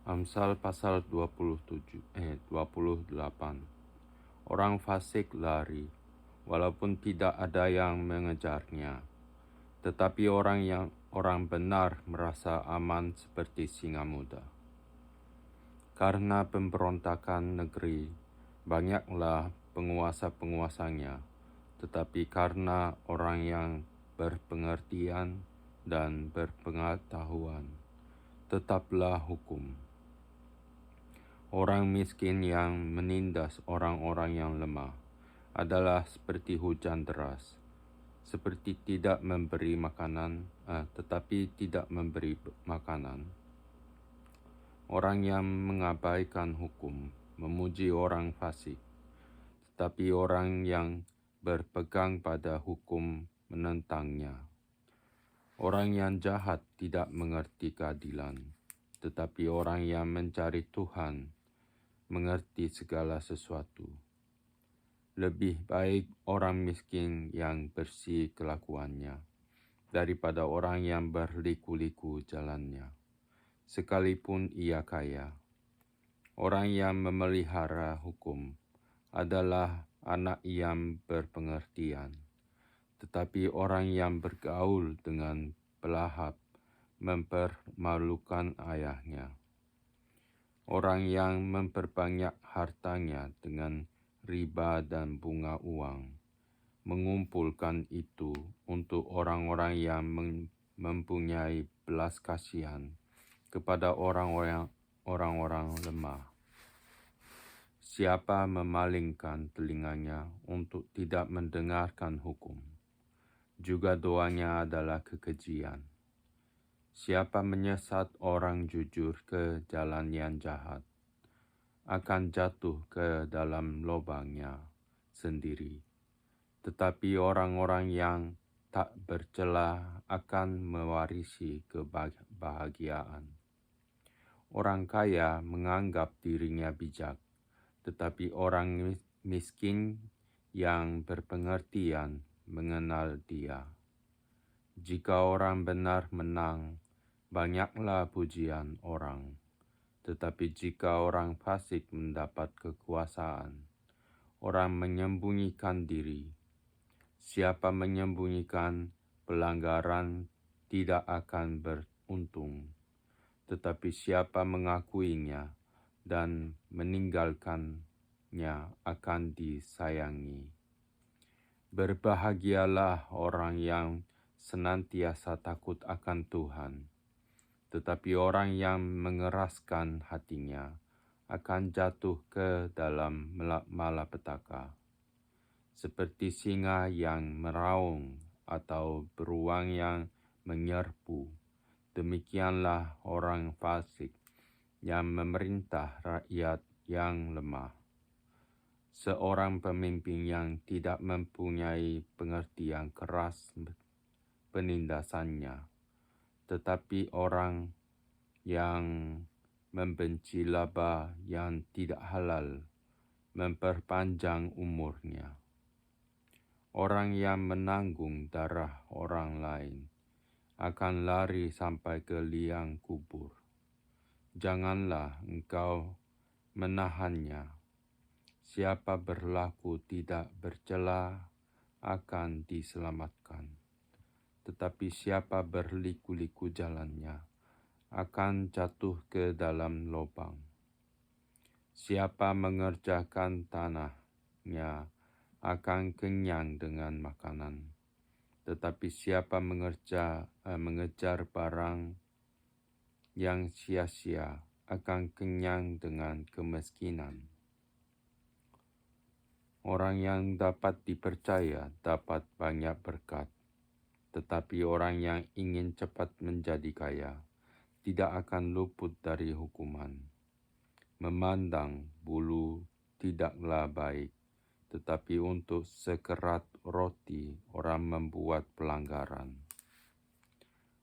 Amsal pasal 28. Orang fasik lari, walaupun tidak ada yang mengejarnya. Tetapi orang benar merasa aman seperti singa muda. Karena pemberontakan negeri, banyaklah penguasa-penguasanya. Tetapi karena orang yang berpengertian dan berpengetahuan, tetaplah hukum. Orang miskin yang menindas orang-orang yang lemah adalah seperti hujan deras, seperti tidak memberi makanan, tetapi tidak memberi makanan. Orang yang mengabaikan hukum memuji orang fasik, tetapi orang yang berpegang pada hukum menentangnya. Orang yang jahat tidak mengerti keadilan, tetapi orang yang mencari Tuhan mengerti segala sesuatu. Lebih baik orang miskin yang bersih kelakuannya daripada orang yang berliku-liku jalannya, sekalipun ia kaya. Orang yang memelihara hukum adalah anak yang berpengertian, tetapi orang yang bergaul dengan pelahap mempermalukan ayahnya. Orang yang memperbanyak hartanya dengan riba dan bunga uang, mengumpulkan itu untuk orang-orang yang mempunyai belas kasihan kepada orang-orang lemah. Siapa memalingkan telinganya untuk tidak mendengarkan hukum, juga doanya adalah kekejian. Siapa menyesat orang jujur ke jalan yang jahat, akan jatuh ke dalam lubangnya sendiri. Tetapi orang-orang yang tak bercela akan mewarisi kebahagiaan. Orang kaya menganggap dirinya bijak, tetapi orang miskin yang berpengertian mengenal dia. Jika orang benar menang, banyaklah pujian orang. Tetapi jika orang fasik mendapat kekuasaan, orang menyembunyikan diri. Siapa menyembunyikan pelanggaran tidak akan beruntung, tetapi siapa mengakuinya dan meninggalkannya akan disayangi. Berbahagialah orang yang senantiasa takut akan Tuhan, tetapi orang yang mengeraskan hatinya akan jatuh ke dalam malapetaka. Seperti singa yang meraung atau beruang yang menyerbu, demikianlah orang fasik yang memerintah rakyat yang lemah. Seorang pemimpin yang tidak mempunyai pengertian keras penindasannya, tetapi orang yang membenci laba yang tidak halal memperpanjang umurnya. Orang yang menanggung darah orang lain akan lari sampai ke liang kubur. Janganlah engkau menahannya. Siapa berlaku tidak bercela akan diselamatkan. Tetapi siapa berliku-liku jalannya akan jatuh ke dalam lubang. Siapa mengerjakan tanahnya akan kenyang dengan makanan. Tetapi siapa mengejar barang yang sia-sia akan kenyang dengan kemiskinan. Orang yang dapat dipercaya dapat banyak berkat, tetapi orang yang ingin cepat menjadi kaya tidak akan luput dari hukuman. Memandang bulu tidaklah baik, tetapi untuk sekerat roti orang membuat pelanggaran.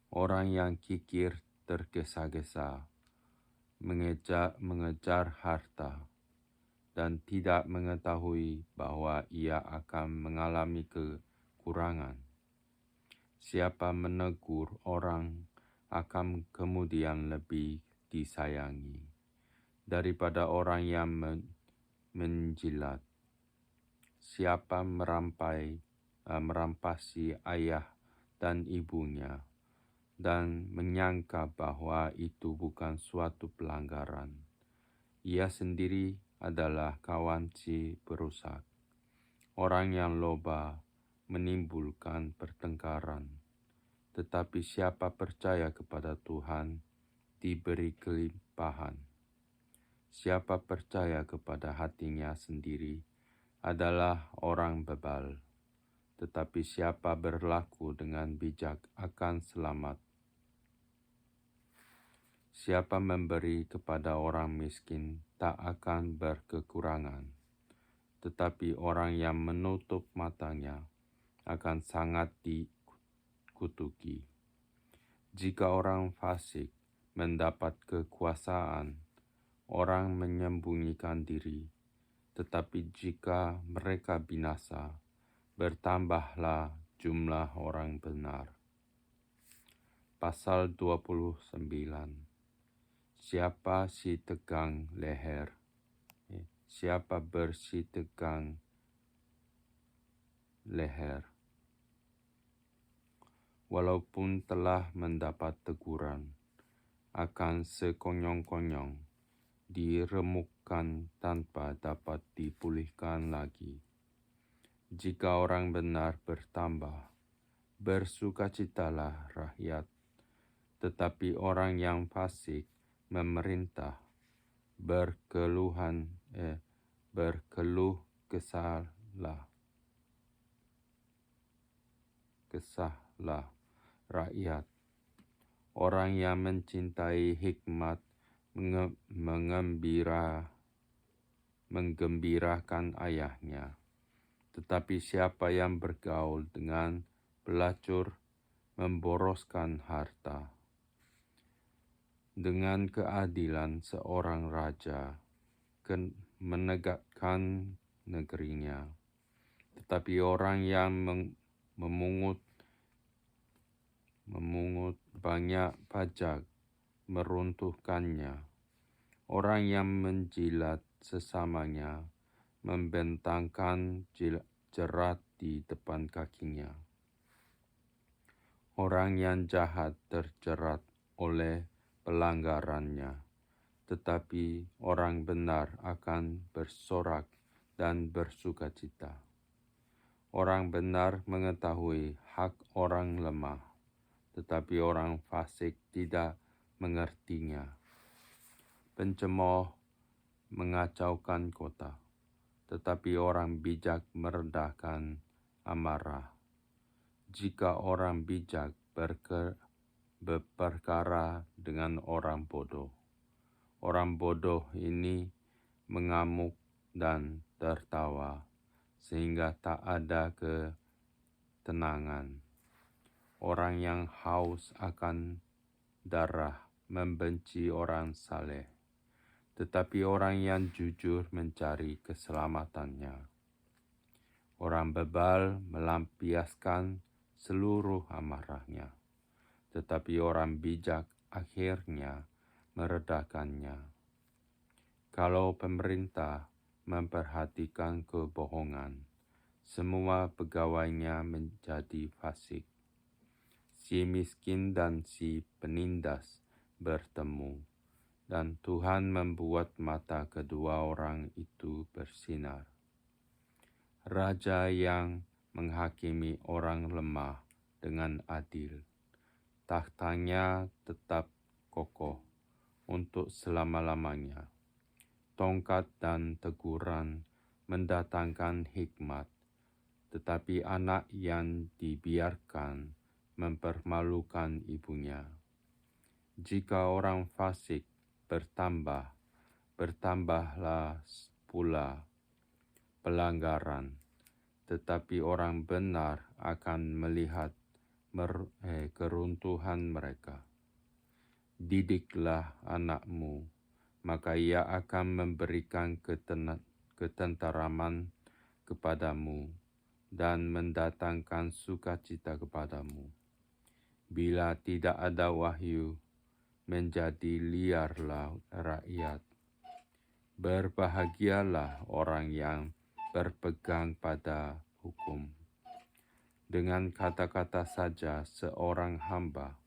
Orang yang kikir tergesa-gesa mengejar harta dan tidak mengetahui bahwa ia akan mengalami kekurangan. Siapa menegur orang akan kemudian lebih disayangi. daripada orang yang menjilat. Siapa merampasi ayah dan ibunya dan menyangka bahwa itu bukan suatu pelanggaran, ia sendiri adalah kawan si perusak. Orang yang loba menimbulkan pertengkaran, tetapi siapa percaya kepada Tuhan diberi kelimpahan. Siapa percaya kepada hatinya sendiri adalah orang bebal, tetapi siapa berlaku dengan bijak akan selamat. Siapa memberi kepada orang miskin tak akan berkekurangan, tetapi orang yang menutup matanya akan sangat dikutuki. Jika orang fasik mendapat kekuasaan, orang menyembunyikan diri, tetapi jika mereka binasa, bertambahlah jumlah orang benar. Pasal 29. Siapa si tegang leher? Siapa bersih tegang leher? Walaupun telah mendapat teguran, akan sekonyong-konyong diremukkan tanpa dapat dipulihkan lagi. Jika orang benar bertambah, bersukacitalah rakyat, tetapi orang yang fasik memerintah berkeluh kesahlah rakyat. Orang yang mencintai hikmat menggembirakan ayahnya, tetapi siapa yang bergaul dengan pelacur memboroskan harta. Dengan keadilan seorang raja menegakkan negerinya, tetapi orang yang memungut banyak pajak meruntuhkannya. Orang yang menjilat sesamanya membentangkan jerat di depan kakinya. Orang yang jahat terjerat oleh pelanggarannya, tetapi orang benar akan bersorak dan bersukacita. Orang benar mengetahui hak orang lemah, tetapi orang fasik tidak mengertinya. Pencemooh mengacaukan kota, tetapi orang bijak meredahkan amarah. Jika orang bijak berperkara dengan orang bodoh ini mengamuk dan tertawa, sehingga tak ada ketenangan. Orang yang haus akan darah membenci orang saleh, tetapi orang yang jujur mencari keselamatannya. Orang bebal melampiaskan seluruh amarahnya, tetapi orang bijak akhirnya meredakannya. Kalau pemerintah memperhatikan kebohongan, semua pegawainya menjadi fasik. Si miskin dan si penindas bertemu, dan Tuhan membuat mata kedua orang itu bersinar. Raja yang menghakimi orang lemah dengan adil, tahtanya tetap kokoh untuk selama-lamanya. Tongkat dan teguran mendatangkan hikmat, tetapi anak yang dibiarkan mempermalukan ibunya. Jika orang fasik bertambah, bertambahlah pula pelanggaran, tetapi orang benar akan melihat keruntuhan mereka. Didiklah anakmu, maka ia akan memberikan ketenteraman kepadamu dan mendatangkan sukacita kepadamu. Bila tidak ada wahyu, menjadi liarlah rakyat. Berbahagialah orang yang berpegang pada hukum. Dengan kata-kata saja seorang hamba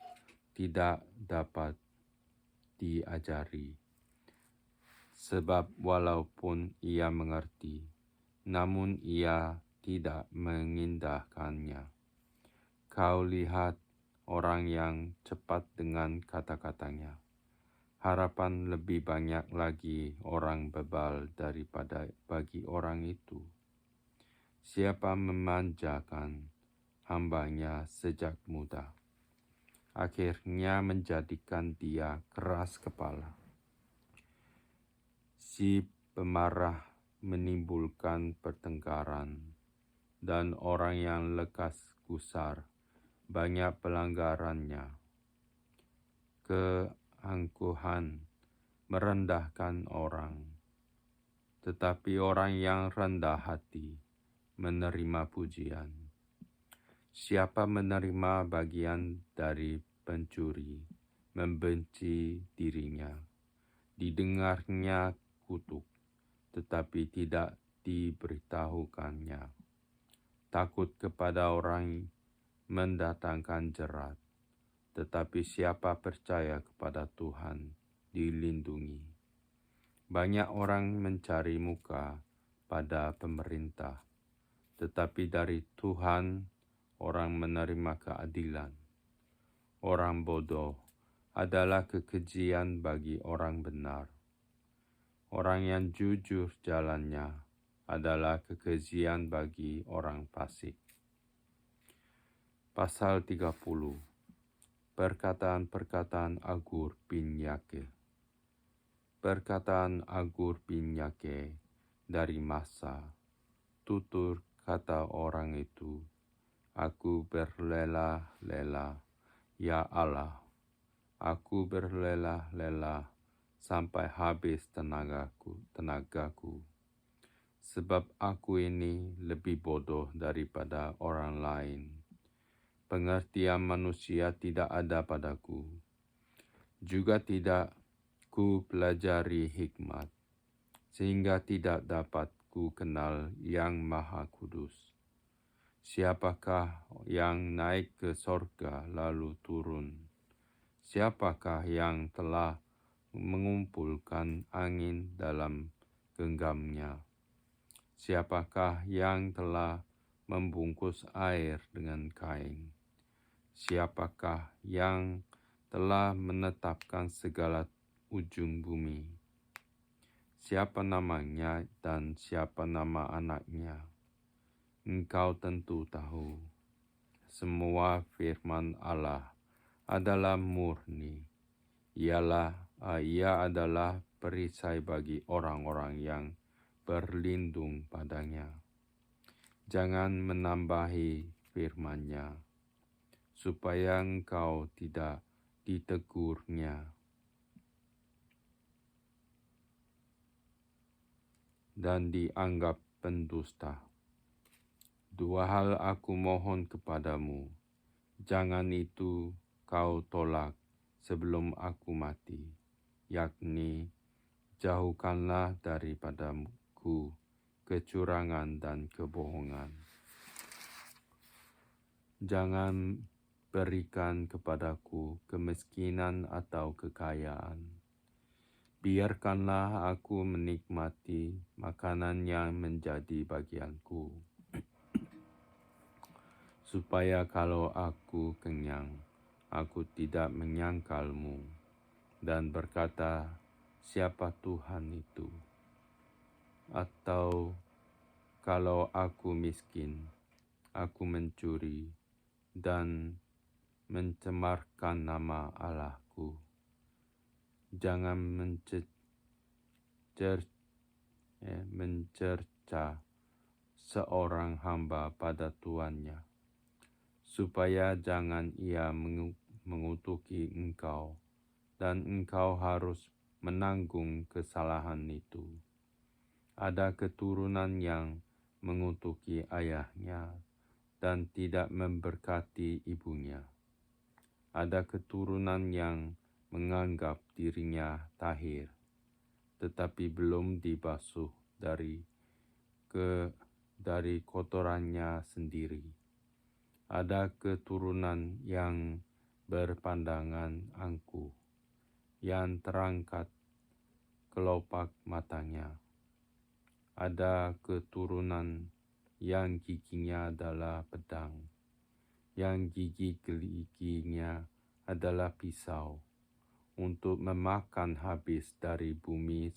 tidak dapat diajari, sebab walaupun ia mengerti, namun ia tidak mengindahkannya. Kau lihat orang yang cepat dengan kata-katanya. Harapan lebih banyak lagi orang bebal daripada bagi orang itu. Siapa memanjakan hambanya sejak muda, akhirnya menjadikan dia keras kepala. Si pemarah menimbulkan pertengkaran, dan orang yang lekas gusar banyak pelanggarannya. Keangkuhan merendahkan orang, tetapi orang yang rendah hati menerima pujian. Siapa menerima bagian dari pencuri, membenci dirinya. Didengarnya kutuk, tetapi tidak diberitahukannya. Takut kepada orang mendatangkan jerat, tetapi siapa percaya kepada Tuhan dilindungi. Banyak orang mencari muka pada pemerintah, tetapi dari Tuhan orang menerima keadilan. Orang bodoh adalah kekejian bagi orang benar. Orang yang jujur jalannya adalah kekejian bagi orang fasik. Pasal 30. Perkataan-perkataan Agur bin Yake. Perkataan Agur bin Yake dari Massa. Tutur kata orang itu, aku berlelah-lelah, ya Allah. Aku berlelah-lelah sampai habis tenagaku. Sebab aku ini lebih bodoh daripada orang lain. Pengertian manusia tidak ada padaku. Juga tidak ku pelajari hikmat, sehingga tidak dapat ku kenal yang Maha Kudus. Siapakah yang naik ke sorga lalu turun? Siapakah yang telah mengumpulkan angin dalam genggamnya? Siapakah yang telah membungkus air dengan kain? Siapakah yang telah menetapkan segala ujung bumi? Siapa namanya dan siapa nama anaknya? Engkau tentu tahu. Semua firman Allah adalah murni. Ia adalah perisai bagi orang-orang yang berlindung padanya. Jangan menambahi firman-Nya, supaya engkau tidak ditegurnya dan dianggap pendusta. Dua hal aku mohon kepadamu, jangan itu kau tolak sebelum aku mati, yakni jauhkanlah daripadaku kecurangan dan kebohongan. Jangan berikan kepadaku kemiskinan atau kekayaan. Biarkanlah aku menikmati makanan yang menjadi bagianku, supaya kalau aku kenyang, aku tidak menyangkalmu dan berkata, siapa Tuhan itu? Atau kalau aku miskin, aku mencuri dan mencemarkan nama Allahku. Jangan mencerca seorang hamba pada tuannya, supaya jangan ia mengutuki engkau, dan engkau harus menanggung kesalahan itu. Ada keturunan yang mengutuki ayahnya dan tidak memberkati ibunya. Ada keturunan yang menganggap dirinya tahir, tetapi belum dibasuh dari kotorannya sendiri. Ada keturunan yang berpandangan angkuh, yang terangkat kelopak matanya. Ada keturunan yang giginya adalah pedang, yang gigi giginya adalah pisau, untuk memakan habis dari bumi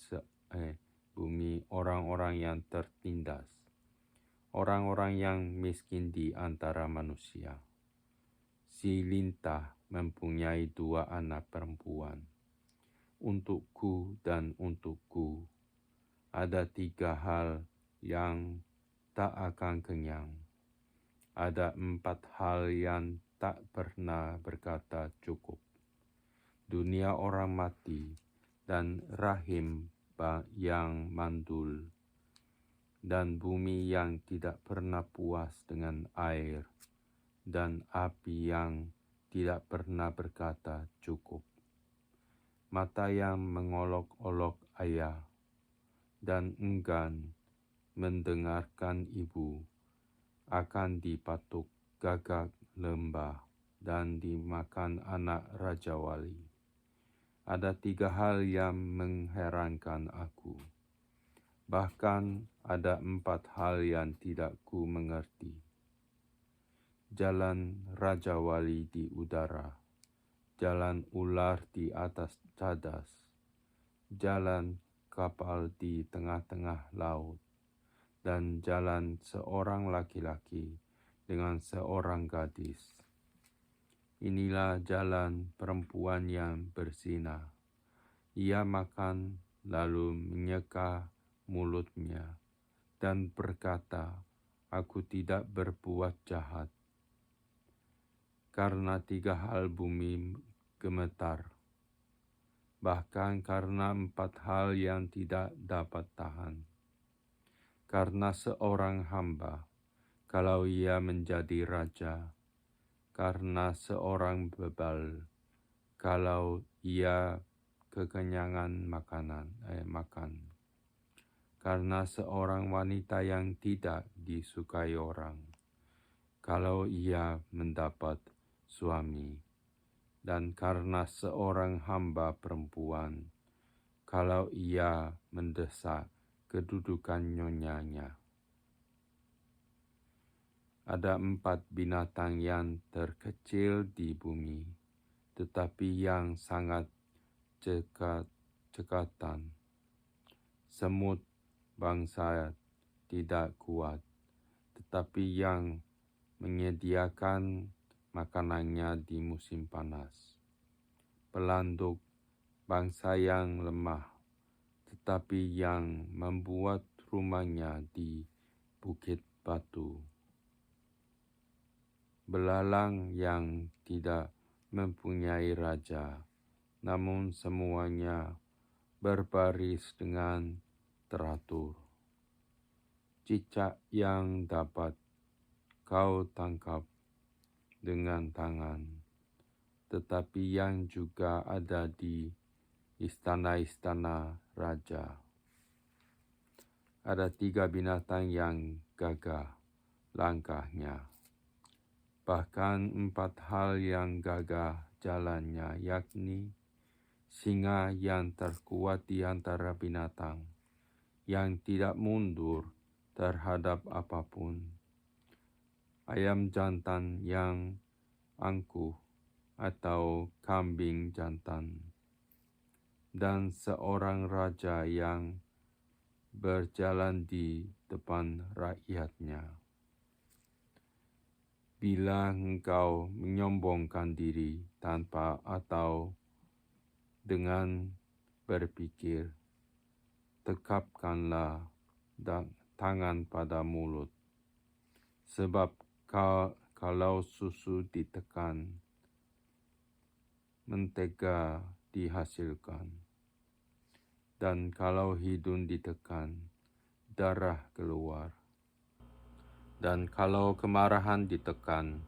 orang-orang yang tertindas, orang-orang yang miskin di antara manusia. Si lintah mempunyai 2 anak perempuan. Untukku dan untukku ada 3 hal yang tak akan kenyang. Ada 4 hal yang tak pernah berkata cukup. Dunia orang mati dan rahim yang mandul, dan bumi yang tidak pernah puas dengan air, dan api yang tidak pernah berkata cukup. Mata yang mengolok-olok ayah dan enggan mendengarkan ibu akan dipatuk gagak lembah dan dimakan anak Raja Wali. Ada 3 hal yang mengherankan aku. Bahkan ada 4 hal yang tidak ku mengerti. Jalan Raja Wali di udara, jalan ular di atas cadas, jalan kapal di tengah-tengah laut, dan jalan seorang laki-laki dengan seorang gadis. Inilah jalan perempuan yang berzina. Ia makan lalu menyeka mulutnya dan berkata, "Aku tidak berbuat jahat." Karena 3 hal bumi gemetar, bahkan karena 4 hal yang tidak dapat tahan. Karena seorang hamba, kalau ia menjadi raja, karena seorang bebal, kalau ia kekenyangan makan, karena seorang wanita yang tidak disukai orang, kalau ia mendapat suami, dan karena seorang hamba perempuan, kalau ia mendesak kedudukan nyonyanya. Ada 4 binatang yang terkecil di bumi, tetapi yang sangat cekatan. Semut bangsa tidak kuat, tetapi yang menyediakan makanannya di musim panas. Pelanduk bangsa yang lemah, tetapi yang membuat rumahnya di bukit batu. Belalang yang tidak mempunyai raja, namun semuanya berbaris dengan teratur. Cicak yang dapat kau tangkap dengan tangan, tetapi yang juga ada di istana-istana raja. Ada 3 binatang yang gagah langkahnya, bahkan 4 hal yang gagah jalannya, yakni singa yang terkuat di antara binatang, yang tidak mundur terhadap apapun, ayam jantan yang angkuh atau kambing jantan, dan seorang raja yang berjalan di depan rakyatnya. Bila engkau menyombongkan diri tanpa atau dengan berpikir, tekapkanlah tangan pada mulut, sebab kalau susu ditekan, mentega dihasilkan, dan kalau hidung ditekan, darah keluar. Dan kalau kemarahan ditekan,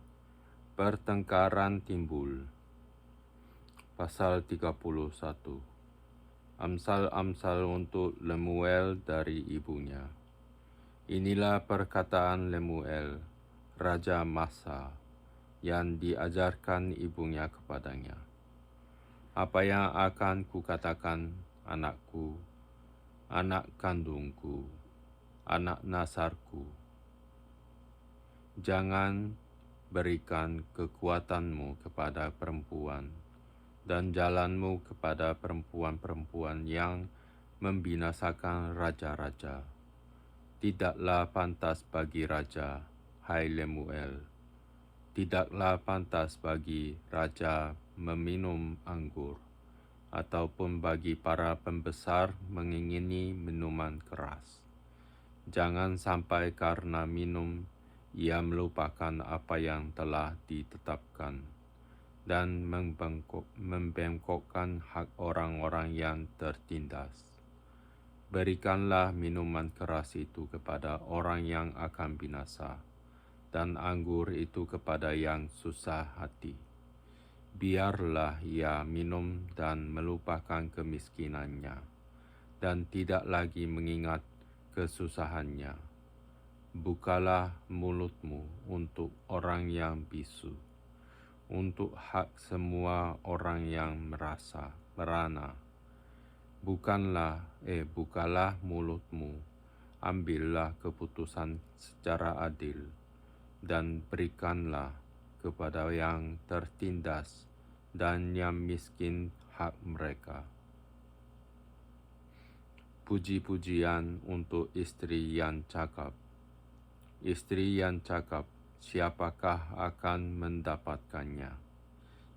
pertengkaran timbul. Pasal 31. Amsal-amsal untuk Lemuel dari ibunya. Inilah perkataan Lemuel, Raja Masa, yang diajarkan ibunya kepadanya. Apa yang akan kukatakan, anakku, anak kandungku, anak nasarku? Jangan berikan kekuatanmu kepada perempuan, dan jalanmu kepada perempuan-perempuan yang membinasakan raja-raja. Tidaklah pantas bagi raja, hai Lemuel. Tidaklah pantas bagi raja meminum anggur, ataupun bagi para pembesar mengingini minuman keras. Jangan sampai karena minum ia melupakan apa yang telah ditetapkan dan membengkokkan hak orang-orang yang tertindas. Berikanlah minuman keras itu kepada orang yang akan binasa, dan anggur itu kepada yang susah hati. Biarlah ia minum dan melupakan kemiskinannya, dan tidak lagi mengingat kesusahannya. Bukalah mulutmu untuk orang yang bisu, untuk hak semua orang yang merana. Bukalah mulutmu, ambillah keputusan secara adil, dan berikanlah kepada yang tertindas dan yang miskin hak mereka. Puji-pujian untuk istri yang cakap. Istri yang cakap, siapakah akan mendapatkannya?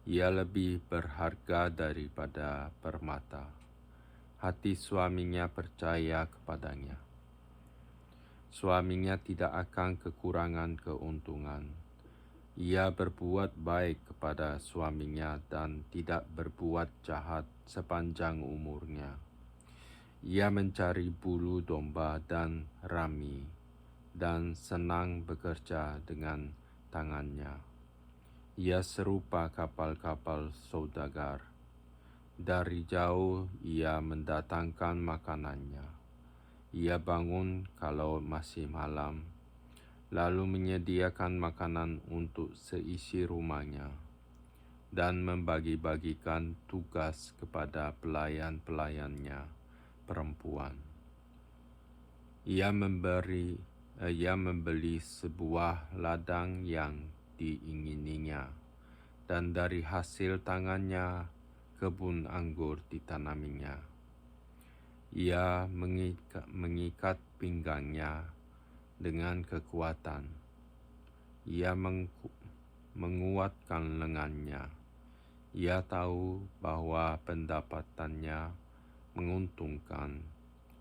Ia lebih berharga daripada permata. Hati suaminya percaya kepadanya. Suaminya tidak akan kekurangan keuntungan. Ia berbuat baik kepada suaminya dan tidak berbuat jahat sepanjang umurnya. Ia mencari bulu domba dan rami, dan senang bekerja dengan tangannya. Ia serupa kapal-kapal saudagar. Dari jauh ia mendatangkan makanannya. Ia bangun kalau masih malam, lalu menyediakan makanan untuk seisi rumahnya, dan membagi-bagikan tugas kepada pelayan-pelayannya perempuan. Ia membeli sebuah ladang yang diingininya, dan dari hasil tangannya kebun anggur ditanaminya. Ia mengikat pinggangnya dengan kekuatan. Ia menguatkan lengannya. Ia tahu bahwa pendapatannya menguntungkan.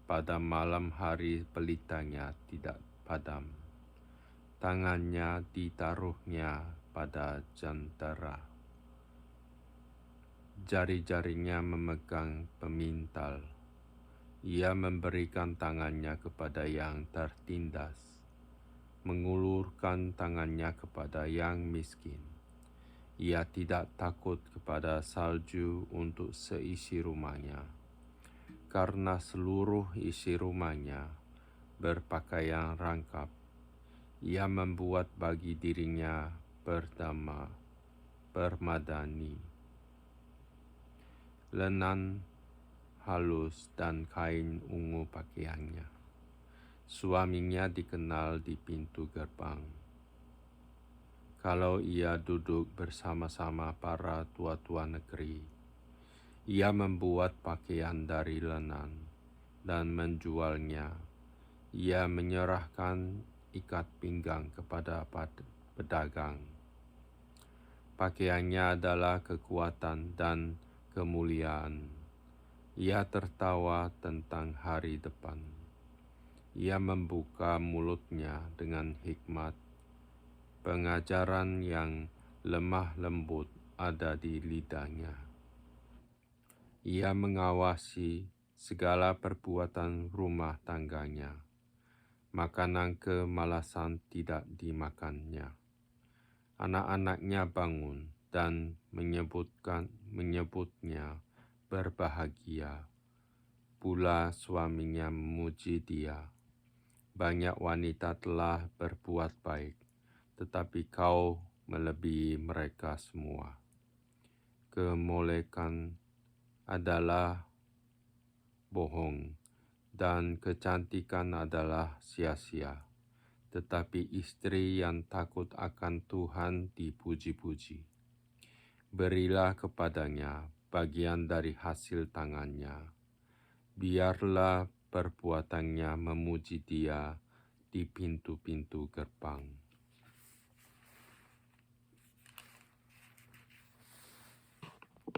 Pada malam hari pelitanya tidak padam. Tangannya ditaruhnya pada jantara. Jari-jarinya memegang pemintal. Ia memberikan tangannya kepada yang tertindas, mengulurkan tangannya kepada yang miskin. Ia tidak takut kepada salju untuk seisi rumahnya, karena seluruh isi rumahnya berpakaian rangkap. Ia membuat bagi dirinya permadani, lenan halus dan kain ungu pakaiannya. Suaminya dikenal di pintu gerbang. Kalau ia duduk bersama-sama para tua-tua negeri, ia membuat pakaian dari lenan dan menjualnya. Ia menyerahkan ikat pinggang kepada pedagang. Pakaiannya adalah kekuatan dan kemuliaan. Ia tertawa tentang hari depan. Ia membuka mulutnya dengan hikmat. Pengajaran yang lemah lembut ada di lidahnya. Ia mengawasi segala perbuatan rumah tangganya. Makanan kemalasan tidak dimakannya. Anak-anaknya bangun dan menyebutnya berbahagia. pula suaminya memuji dia. Banyak wanita telah berbuat baik, tetapi kau melebihi mereka semua. Kemolekan adalah bohong, dan kecantikan adalah sia-sia. Tetapi istri yang takut akan Tuhan dipuji-puji. Berilah kepadanya bagian dari hasil tangannya. Biarlah perbuatannya memuji dia di pintu-pintu gerbang.